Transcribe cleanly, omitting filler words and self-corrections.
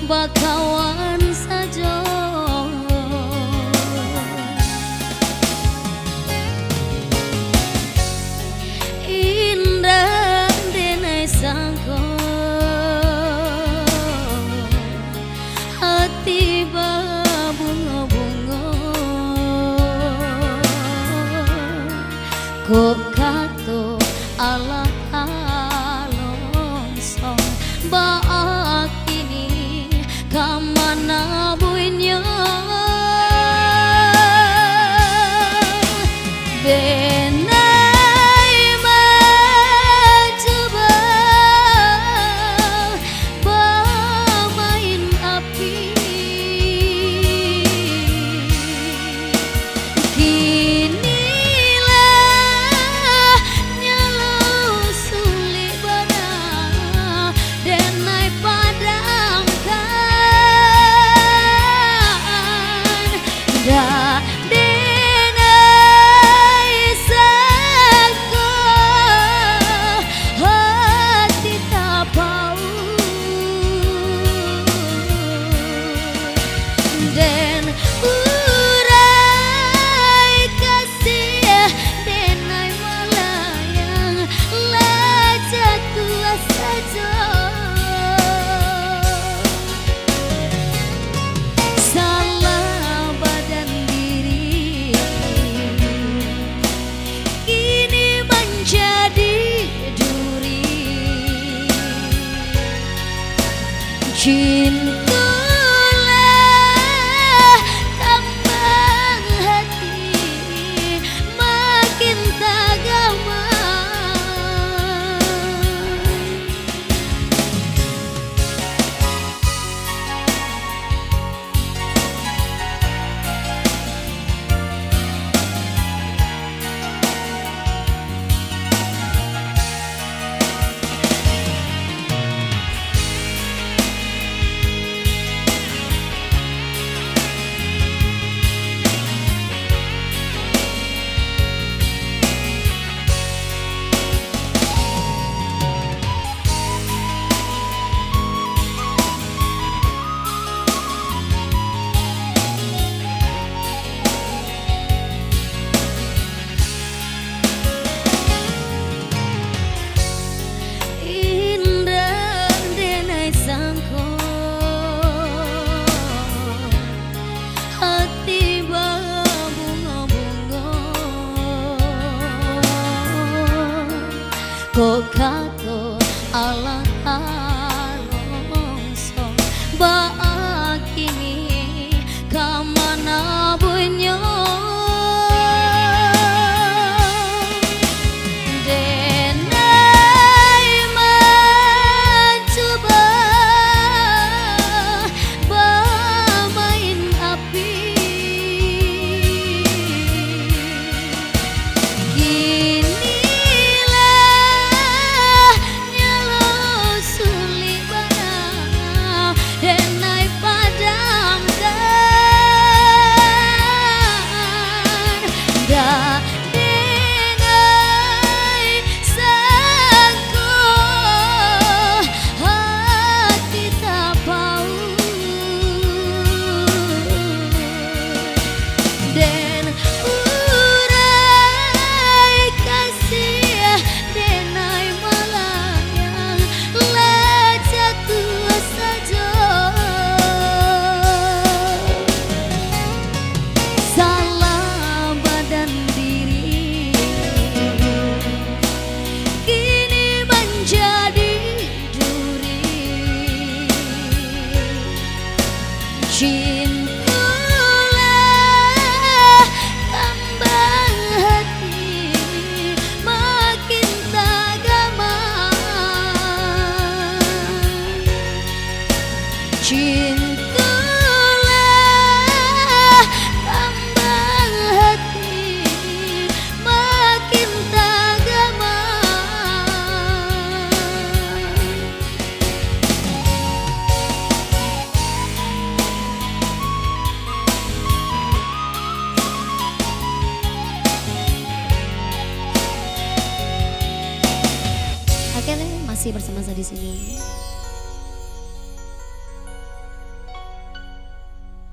bakawan saja. Indah denai sangko hati babunga-bunga kok kato ala alonsong baak ini kamana buinya benai mencoba bermain api kinilah nyala sulit bana denai padamkan dah denai sangko hati tak bau dan urai kasih denai malayang lah jatuh saja. Salah badan diri kini menjadi duri cintalah kembang hati makin tak gamang. Indah denai sangko hati babunga-bunga kok kato ala alonsong baak ini kamana buinya denai mencoba bermain api kinilah nyala sulit bana denai padamkan dah denai sangko hati tak bau dan urai kasih denai malayang lah jatuh saja. Salah badan diri kini menjadi duri cintalah kembang hati makin tak gamang. Cintalah kembang hati makin tak gamang. Oke, masih bersama saya di sini.